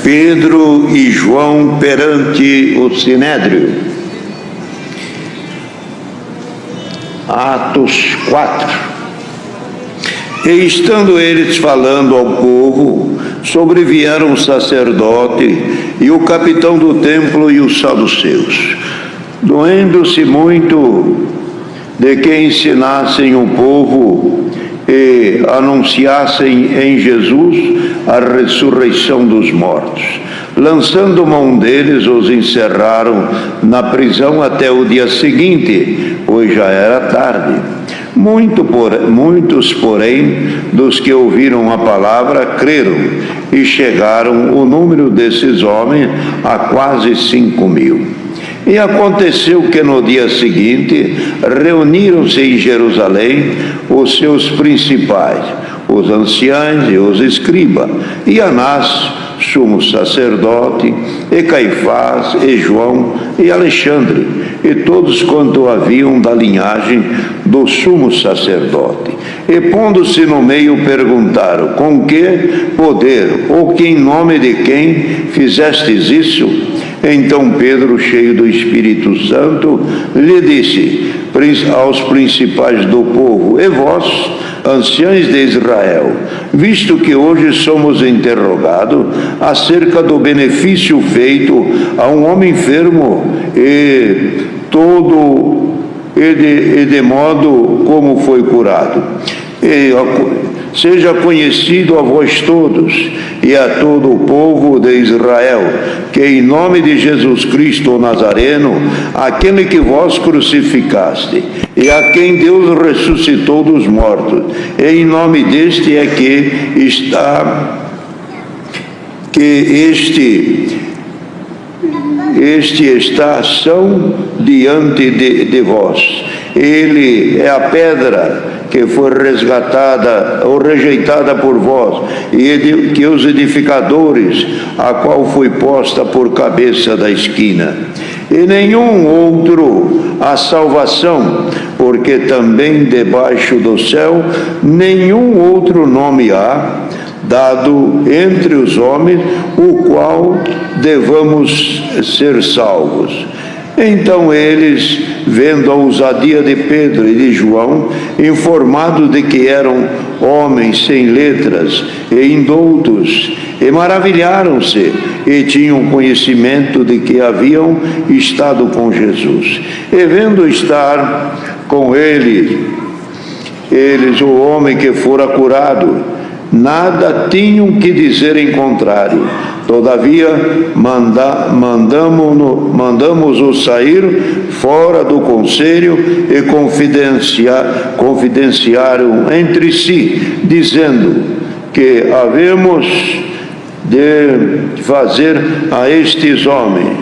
Pedro e João perante o Sinédrio. Atos 4. E estando eles falando ao povo, sobrevieram o sacerdote e o capitão do templo e os saduceus, doendo-se muito de que ensinassem o povo e anunciassem em Jesus a ressurreição dos mortos. Lançando mão deles, os encerraram na prisão até o dia seguinte, pois já era tarde. Muitos, porém, dos que ouviram a palavra, creram, e chegaram o número desses homens a quase 5.000. E aconteceu que no dia seguinte reuniram-se em Jerusalém os seus principais, os anciãos e os escribas, e Anás, sumo sacerdote, e Caifás, e João, e Alexandre, e todos quanto haviam da linhagem do sumo sacerdote. E pondo-se no meio, perguntaram: com que poder, ou que em nome de quem fizestes isso? Então Pedro, cheio do Espírito Santo, lhe disse aos principais do povo: e vós, anciãos de Israel, visto que hoje somos interrogados acerca do benefício feito a um homem enfermo e de modo como foi curado, seja conhecido a vós todos e a todo o povo de Israel, que em nome de Jesus Cristo o Nazareno, aquele que vós crucificaste, e a quem Deus ressuscitou dos mortos, e em nome deste é que este está ação diante de vós. Ele é a pedra que foi resgatada ou rejeitada por vós, e que os edificadores, a qual foi posta por cabeça da esquina. E nenhum outro há salvação, porque também debaixo do céu nenhum outro nome há dado entre os homens, o qual devamos ser salvos. Então eles, vendo a ousadia de Pedro e de João, informados de que eram homens sem letras e indoutos, e maravilharam-se, e tinham conhecimento de que haviam estado com Jesus. E vendo estar com eles o homem que fora curado, nada tinham que dizer em contrário. Todavia, mandamos-o sair fora do conselho e confidenciaram entre si, dizendo: que havemos de fazer a estes homens?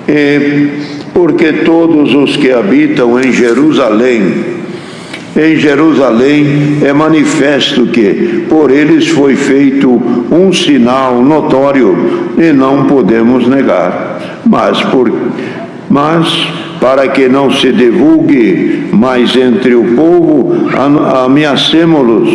E porque todos os que habitam em Jerusalém é manifesto que por eles foi feito um sinal notório e não podemos negar. Mas para que não se divulgue mais entre o povo, ameacemo-los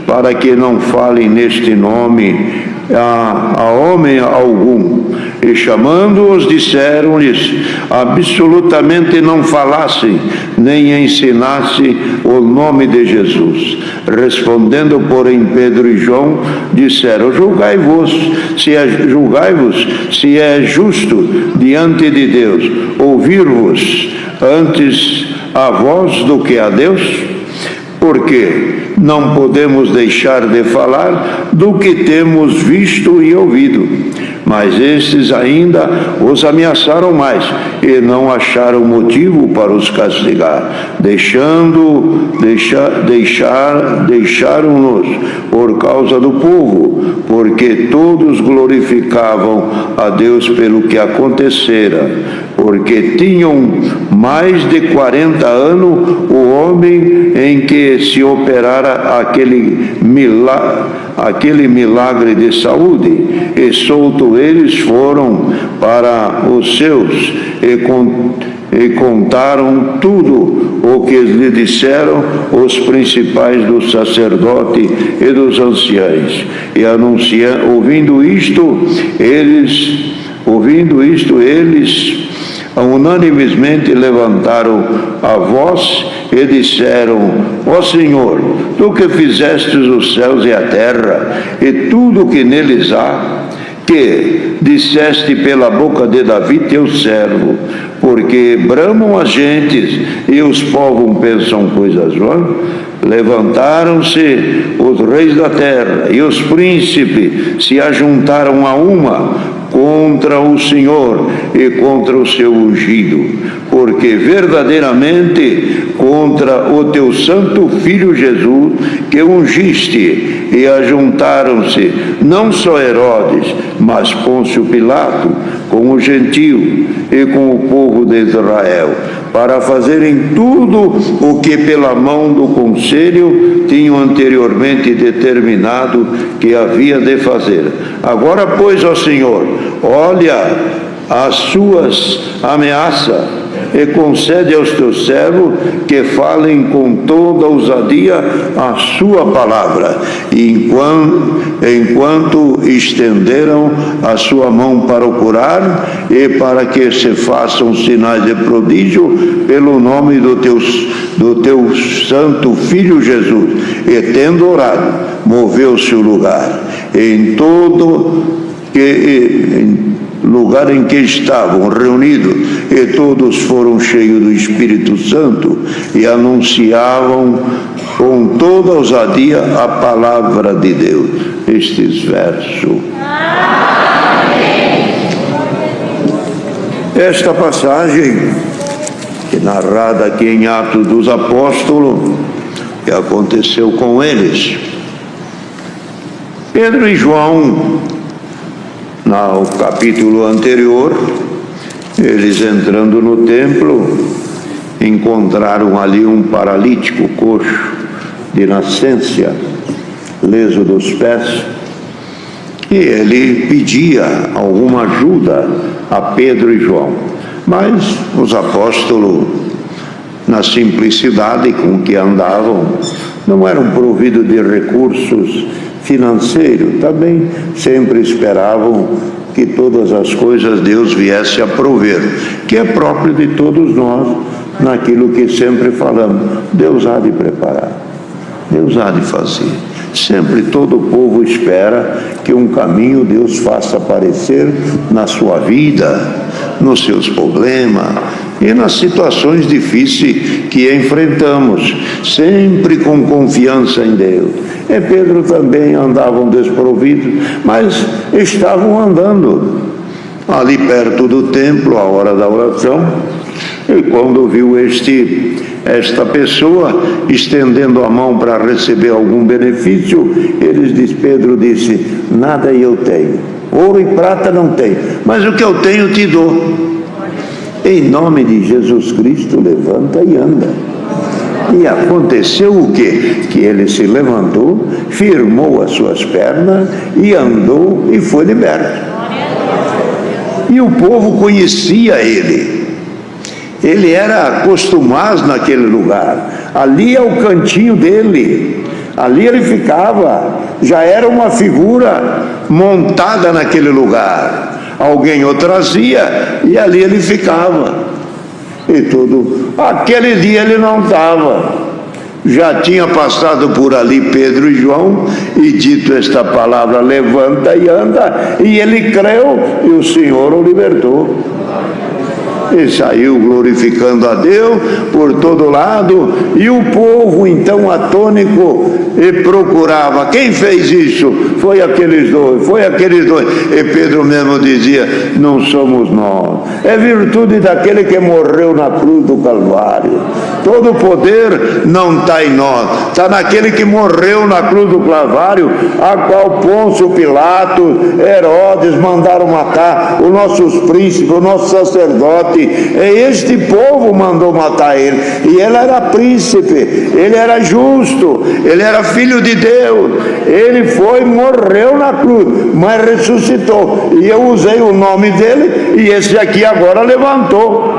para que não falem neste nome a homem algum. E chamando-os, disseram-lhes absolutamente não falassem, nem ensinassem o nome de Jesus. Respondendo, porém, Pedro e João disseram: julgai-vos se é justo diante de Deus ouvir-vos antes a vós do que a Deus, porque não podemos deixar de falar do que temos visto e ouvido. Mas estes ainda os ameaçaram mais e não acharam motivo para os castigar, deixaram-nos por causa do povo, porque todos glorificavam a Deus pelo que acontecera, porque tinham mais de 40 anos o homem em que se operara aquele milagre de saúde, e solto eles foram para os seus, e contaram tudo o que lhe disseram os principais dos sacerdotes e dos anciãos. E ouvindo isto, eles unanimemente levantaram a voz e disseram: ó Senhor, tu que fizestes os céus e a terra e tudo o que neles há, que disseste pela boca de Davi teu servo, porque bramam as gentes e os povos pensam coisas vãs. Levantaram-se os reis da terra e os príncipes se ajuntaram a uma contra o Senhor e contra o seu ungido, porque verdadeiramente contra o teu santo Filho Jesus, que ungiste, e ajuntaram-se não só Herodes, mas Pôncio Pilato, com o gentio e com o povo de Israel, para fazerem tudo o que pela mão do conselho tinham anteriormente determinado que havia de fazer. Agora, pois, ó Senhor, olha as suas ameaças e concede aos teus servos que falem com toda ousadia a sua palavra, enquanto estenderam a sua mão para o curar, e para que se façam sinais de prodígio pelo nome do teu santo Filho Jesus. E tendo orado, moveu-se o lugar. Em todo lugar em que estavam reunidos, e todos foram cheios do Espírito Santo e anunciavam com toda ousadia a palavra de Deus. Estes versos. Esta passagem, que é narrada aqui em Atos dos Apóstolos, que aconteceu com eles. Pedro e João, no capítulo anterior, eles entrando no templo, encontraram ali um paralítico coxo de nascença, leso dos pés, e ele pedia alguma ajuda a Pedro e João. Mas os apóstolos, na simplicidade com que andavam, não eram providos de recursos financeiros, também sempre esperavam que todas as coisas Deus viesse a prover, que é próprio de todos nós, naquilo que sempre falamos: Deus há de preparar, Deus há de fazer. Sempre todo o povo espera que um caminho Deus faça aparecer na sua vida, nos seus problemas e nas situações difíceis que enfrentamos, sempre com confiança em Deus. E Pedro também andavam desprovidos, mas estavam andando ali perto do templo, a hora da oração, e quando viu esta pessoa estendendo a mão para receber algum benefício, Pedro disse: nada eu tenho, ouro e prata não tenho, mas o que eu tenho te dou. Em nome de Jesus Cristo, levanta e anda. E aconteceu o quê? Que ele se levantou, firmou as suas pernas e andou e foi liberto. E o povo conhecia ele. Ele era acostumado naquele lugar. Ali é o cantinho dele. Ali ele ficava. Já era uma figura montada naquele lugar. Alguém o trazia e ali ele ficava. E tudo. Aquele dia ele não estava. Já tinha passado por ali Pedro e João e dito esta palavra: levanta e anda. E ele creu e o Senhor o libertou. E saiu glorificando a Deus por todo lado, e o povo então atônico e procurava: quem fez isso? Foi aqueles dois. E Pedro mesmo dizia: não somos nós, é virtude daquele que morreu na cruz do Calvário. Todo o poder não está em nós, está naquele que morreu na cruz do Calvário, a qual Pôncio Pilato, Herodes mandaram matar, os nossos príncipes, o nosso sacerdote. Este povo mandou matar ele, e ele era príncipe, ele era justo, ele era filho de Deus. Ele foi, morreu na cruz, mas ressuscitou, e eu usei o nome dele, e esse aqui agora levantou.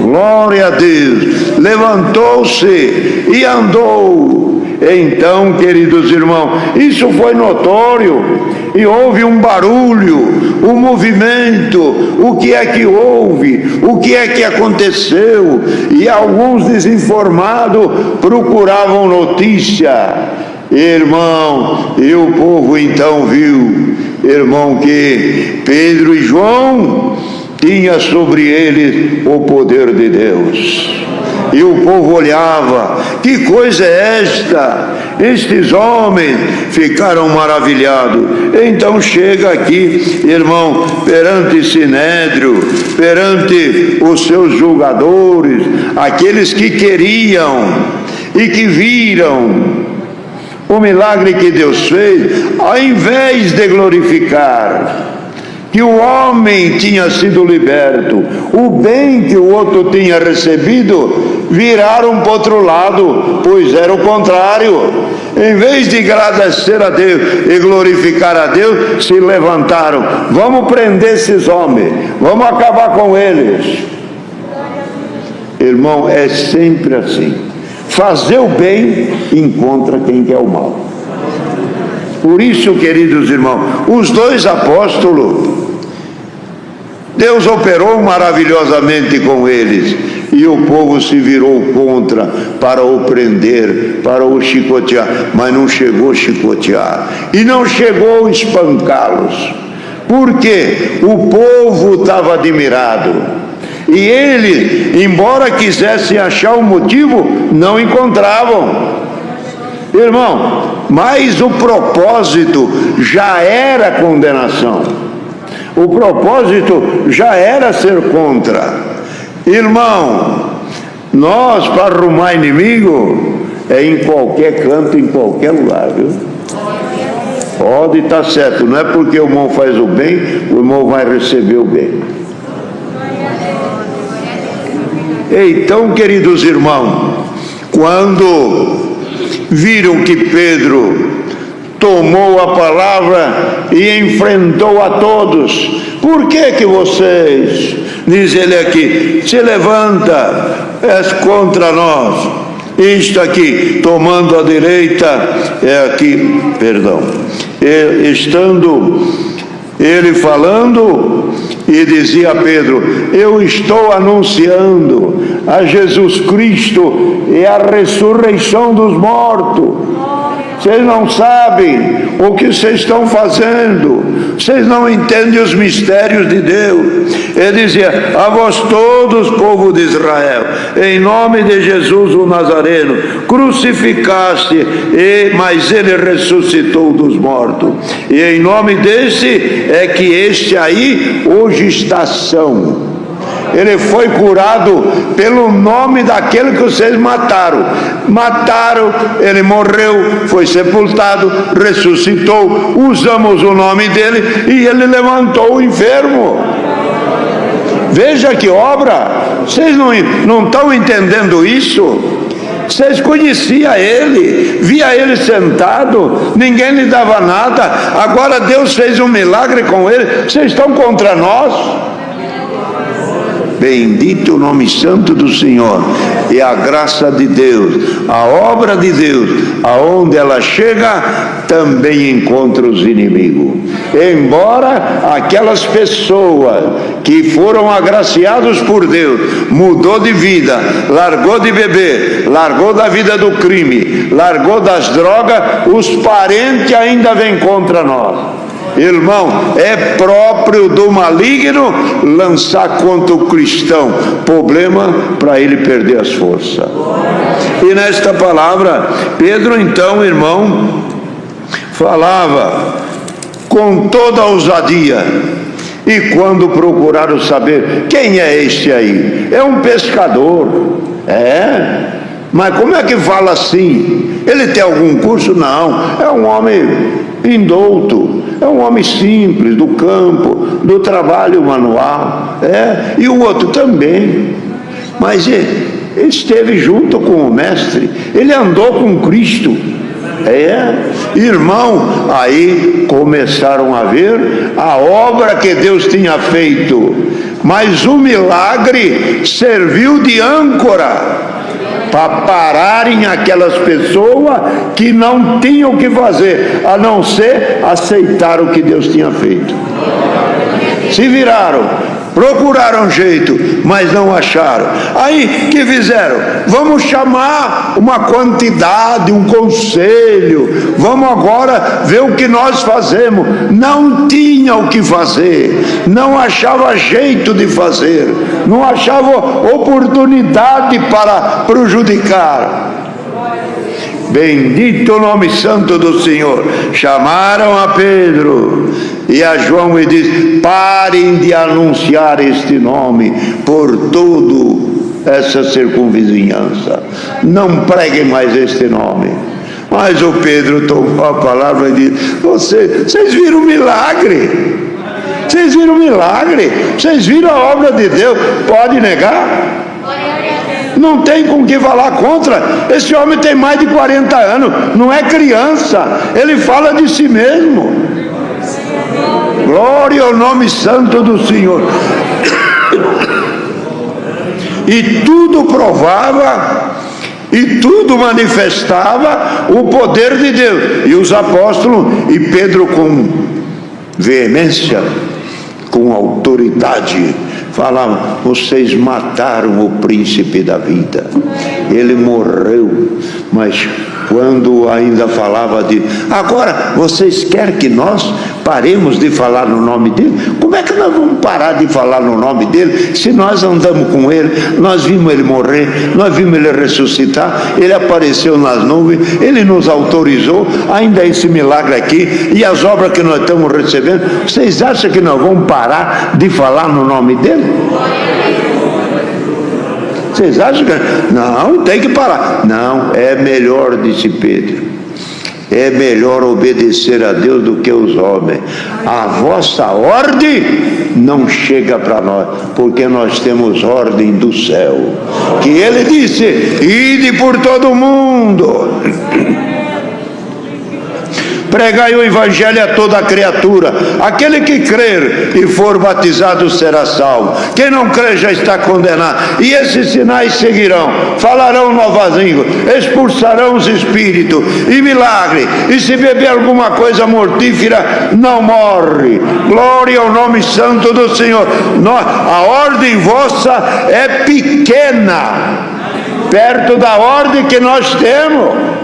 Glória a Deus. Levantou-se e andou. Então, queridos irmãos, isso foi notório, e houve um barulho, um movimento. O que é que houve? O que é que aconteceu? E alguns desinformados procuravam notícia. Irmão, e o povo então viu, irmão, que Pedro e João tinha sobre eles o poder de Deus. E o povo olhava: que coisa é esta? Estes homens ficaram maravilhados. Então chega aqui, irmão, perante Sinédrio, perante os seus julgadores, aqueles que queriam e que viram o milagre que Deus fez, ao invés de glorificar que o homem tinha sido liberto, o bem que o outro tinha recebido, viraram para o outro lado, pois era o contrário. Em vez de agradecer a Deus e glorificar a Deus, se levantaram: vamos prender esses homens, vamos acabar com eles. Irmão, é sempre assim. Fazer o bem encontra quem quer o mal. Por isso, queridos irmãos, os dois apóstolos, Deus operou maravilhosamente com eles, e o povo se virou contra para o prender, para o chicotear, mas não chegou a chicotear e não chegou a espancá-los, porque o povo estava admirado. E eles, embora quisessem achar um motivo, não encontravam. Irmão, mas o propósito já era condenação. O propósito já era ser contra. Irmão, nós, para arrumar inimigo, é em qualquer canto, em qualquer lugar, viu? Pode estar certo, não é porque o irmão faz o bem, o irmão vai receber o bem. Então, queridos irmãos, quando viram que Pedro tomou a palavra e enfrentou a todos: por que vocês, diz ele aqui, se levanta, és contra nós? Isto aqui, tomando a direita, é aqui, perdão, estando ele falando, e dizia a Pedro: eu estou anunciando a Jesus Cristo e a ressurreição dos mortos. Vocês não sabem o que vocês estão fazendo, vocês não entendem os mistérios de Deus. Ele dizia: a vós todos, povo de Israel, em nome de Jesus o Nazareno, crucificaste, mas ele ressuscitou dos mortos, e em nome desse é que este aí hoje está são. Ele foi curado pelo nome daquele que vocês mataram. Mataram, ele morreu, foi sepultado, ressuscitou, usamos o nome dele e ele levantou o enfermo. Veja que obra! Vocês não estão entendendo isso? Vocês conheciam ele, via ele sentado, ninguém lhe dava nada, agora Deus fez um milagre com ele, vocês estão contra nós? Bendito o nome santo do Senhor. E a graça de Deus, a obra de Deus, aonde ela chega, também encontra os inimigos. Embora aquelas pessoas que foram agraciados por Deus, mudou de vida, largou de beber, largou da vida do crime, largou das drogas, os parentes ainda vêm contra nós. Irmão, é próprio do maligno lançar contra o cristão problema para ele perder as forças. E nesta palavra, Pedro então, irmão, falava com toda a ousadia. E quando procuraram saber quem é este aí, é um pescador. Mas como é que fala assim? Ele tem algum curso? Não, é um homem indouto, é um homem simples, do campo, do trabalho manual, e o outro também, mas ele esteve junto com o mestre, ele andou com Cristo, Irmão, aí começaram a ver a obra que Deus tinha feito, mas o milagre serviu de âncora para pararem aquelas pessoas que não tinham o que fazer, a não ser aceitar o que Deus tinha feito. Se viraram, procuraram jeito, mas não acharam. Aí, que fizeram? Vamos chamar uma quantidade, um conselho, vamos agora ver o que nós fazemos. Não tinha o que fazer, não achava jeito de fazer, não achava oportunidade para prejudicar. Bendito o nome santo do Senhor. Chamaram a Pedro e a João e disse: parem de anunciar este nome por todo essa circunvizinhança, não preguem mais este nome. Mas o Pedro tomou a palavra e disse: vocês viram o milagre? Vocês viram o milagre? Vocês viram a obra de Deus? Pode negar? Não tem com que falar contra. Esse homem tem mais de 40 anos, não é criança, ele fala de si mesmo. Glória ao nome santo do Senhor. E tudo provava e tudo manifestava o poder de Deus. E os apóstolos e Pedro, com veemência, com autoridade, falavam: vocês mataram o príncipe da vida, ele morreu. Mas quando ainda falava de agora, vocês querem que nós paremos de falar no nome dele? Como é que nós vamos parar de falar no nome dele, se nós andamos com ele, nós vimos ele morrer, nós vimos ele ressuscitar, ele apareceu nas nuvens, ele nos autorizou, ainda esse milagre aqui, e as obras que nós estamos recebendo. Vocês acham que nós vamos parar de falar no nome dele? Vocês acham que não, tem que parar? Não, é melhor, disse Pedro, é melhor obedecer a Deus do que os homens. A vossa ordem não chega para nós, porque nós temos ordem do céu, que ele disse: ide por todo o mundo, pregai o evangelho a toda criatura. Aquele que crer e for batizado será salvo, quem não crer já está condenado. E esses sinais seguirão: falarão novas línguas, expulsarão os espíritos, e milagre, e se beber alguma coisa mortífera não morre. Glória ao nome santo do Senhor. A ordem vossa é pequena perto da ordem que nós temos.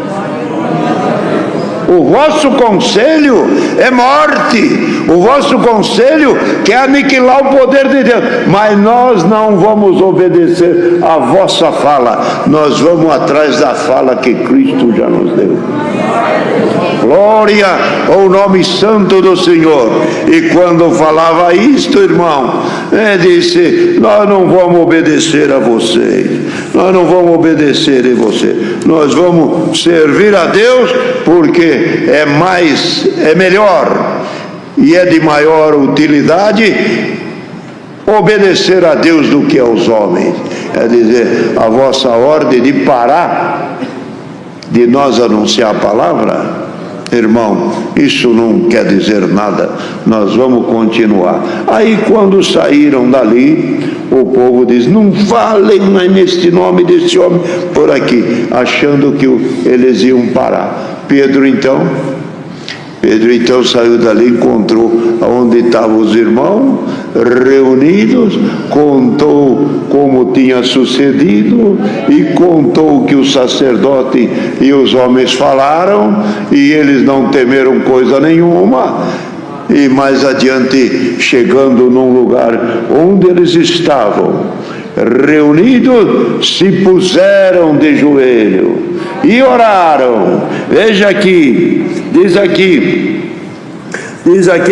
O vosso conselho é morte, o vosso conselho quer aniquilar o poder de Deus, mas nós não vamos obedecer a vossa fala, nós vamos atrás da fala que Cristo já nos deu. Glória ao nome santo do Senhor. E quando falava isto, irmão, disse: nós não vamos obedecer a vocês, nós não vamos obedecer a você, nós vamos servir a Deus, porque é melhor e é de maior utilidade obedecer a Deus do que aos homens. É dizer, a vossa ordem de parar de nós anunciar a palavra, irmão, isso não quer dizer nada, nós vamos continuar. Aí quando saíram dali, o povo diz: não falem mais neste nome desse homem por aqui, achando que eles iam parar. Pedro então saiu dali, encontrou onde estavam os irmãos reunidos, contou como tinha sucedido e contou que o sacerdote e os homens falaram, e eles não temeram coisa nenhuma. E mais adiante, chegando num lugar onde eles estavam reunidos, se puseram de joelho e oraram. Veja aqui, diz aqui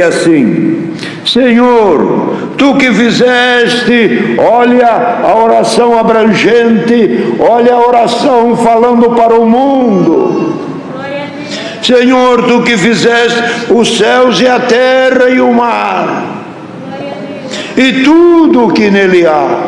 assim: Senhor, tu que fizeste, olha a oração abrangente, olha a oração falando para o mundo. Senhor, tu que fizeste os céus e a terra e o mar e tudo o que nele há.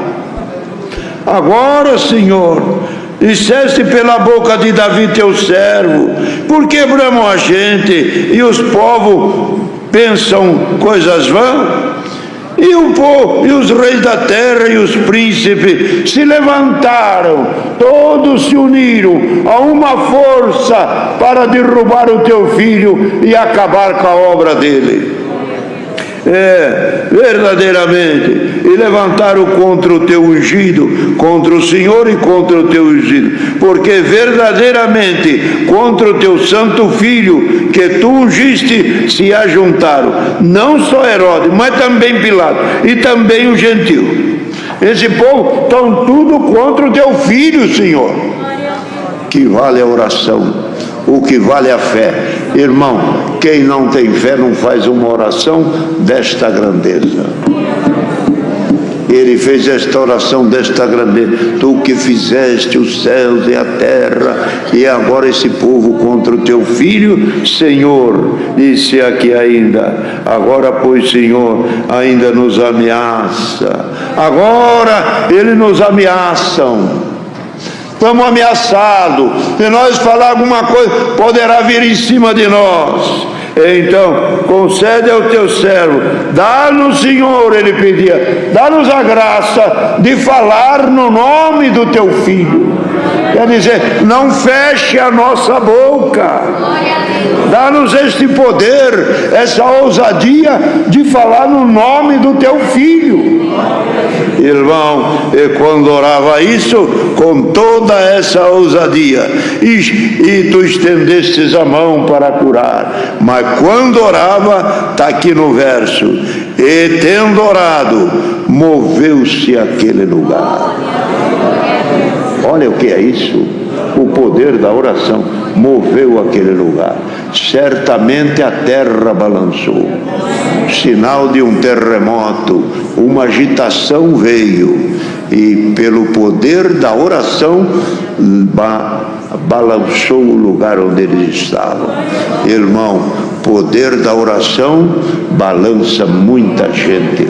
Agora, Senhor, Disseste pela boca de Davi teu servo, por que bramam a gente e os povos pensam coisas vãs? E o povo, e os reis da terra e os príncipes se levantaram, todos se uniram a uma força para derrubar o teu filho e acabar com a obra dele. Verdadeiramente, e levantaram contra o teu ungido, contra o Senhor e contra o teu ungido, porque verdadeiramente contra o teu santo filho que tu ungiste se ajuntaram, não só Herodes, mas também Pilatos e também o gentil. Esse povo estão tudo contra o teu filho, Senhor. Que vale a oração, o que vale a fé. Irmão, quem não tem fé não faz uma oração desta grandeza. Ele fez esta oração desta grandeza: tu que fizeste os céus e a terra, e agora esse povo contra o teu filho, Senhor. Disse aqui ainda: agora pois, Senhor, ainda nos ameaça. Agora eles nos ameaçam. Estamos ameaçados. Se nós falar alguma coisa, poderá vir em cima de nós. Então, concede ao teu servo, dá-nos, Senhor, ele pedia, dá-nos a graça de falar no nome do teu filho. Quer dizer, não feche a nossa boca. Dá-nos este poder, essa ousadia de falar no nome do teu filho. Irmão, e quando orava isso, com toda essa ousadia, e tu estendestes a mão para curar, mas quando orava, está aqui no verso, e tendo orado, moveu-se aquele lugar. Olha o que é isso, o poder da oração, moveu aquele lugar. Certamente a terra balançou, sinal de um terremoto, uma agitação veio, e pelo poder da oração balançou o lugar onde eles estavam. Irmão, poder da oração balança muita gente.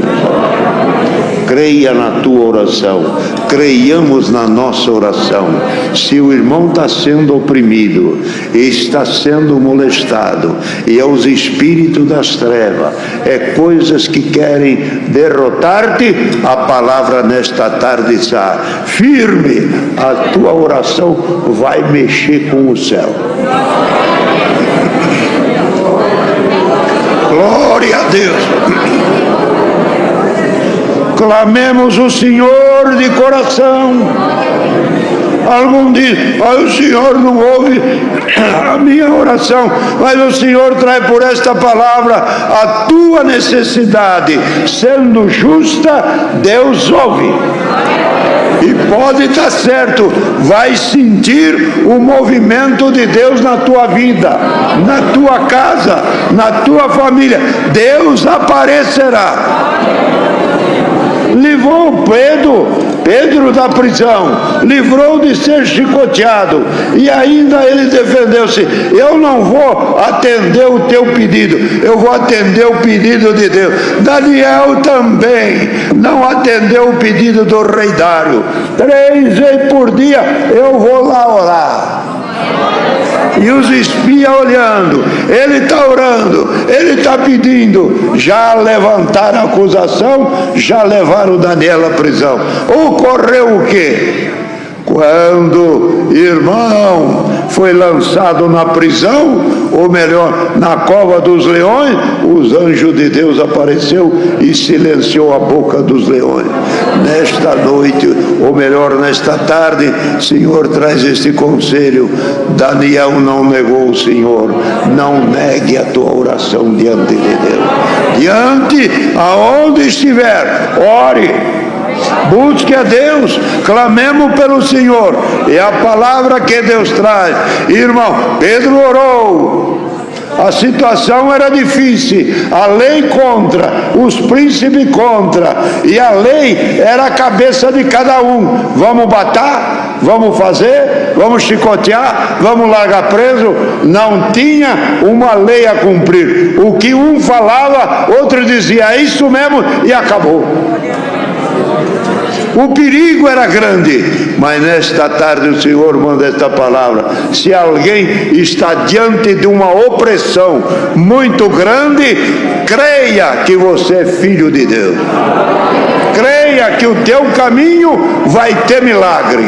Creia na tua oração, creiamos na nossa oração. Se o irmão está sendo oprimido, está sendo molestado, e é os espíritos das trevas, é coisas que querem derrotar-te, a palavra nesta tarde está firme, a tua oração vai mexer com o céu. Glória a Deus. Clamemos o Senhor de coração. Algum diz: o Senhor não ouve a minha oração, mas o Senhor traz por esta palavra a tua necessidade. Sendo justa, Deus ouve. E pode estar certo, vai sentir o movimento de Deus na tua vida, na tua casa, na tua família. Deus aparecerá. Livrou Pedro da prisão, livrou de ser chicoteado, e ainda ele defendeu-se: eu não vou atender o teu pedido, eu vou atender o pedido de Deus. Daniel também não atendeu o pedido do rei Dário. 3 vezes por dia eu vou lá orar. E os espias olhando, ele está orando, ele está pedindo. Já levantaram a acusação, já levaram Daniel à prisão. Ocorreu o quê? Quando, irmão, foi lançado na prisão, ou melhor, na cova dos leões, os anjos de Deus apareceu e silenciou a boca dos leões. Nesta noite, ou melhor, nesta tarde, Senhor, traz este conselho. Daniel não negou o Senhor. Não negue a tua oração diante de Deus. Diante, aonde estiver, ore. Busque a Deus, clamemos pelo Senhor, é a palavra que Deus traz. Irmão, Pedro orou, a situação era difícil, a lei contra, os príncipes contra, e a lei era a cabeça de cada um. Vamos matar? Vamos fazer? Vamos chicotear? Vamos largar preso? Não tinha uma lei a cumprir. O que um falava, outro dizia: é isso mesmo, e acabou. O perigo era grande, mas nesta tarde o Senhor manda esta palavra: se alguém está diante de uma opressão muito grande, creia que você é filho de Deus. Creia que o teu caminho vai ter milagre.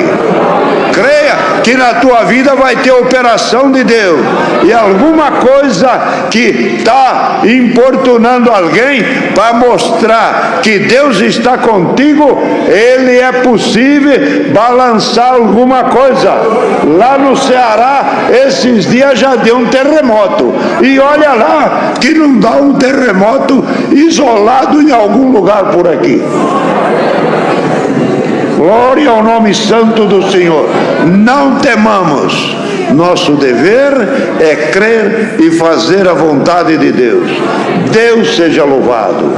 Creia que na tua vida vai ter operação de Deus. E alguma coisa que está importunando alguém para mostrar que Deus está contigo, ele é possível balançar alguma coisa. Lá no Ceará, esses dias já deu um terremoto. E olha lá que não dá um terremoto isolado em algum lugar por aqui. Glória ao nome santo do Senhor. Não temamos. Nosso dever é crer e fazer a vontade de Deus. Deus seja louvado.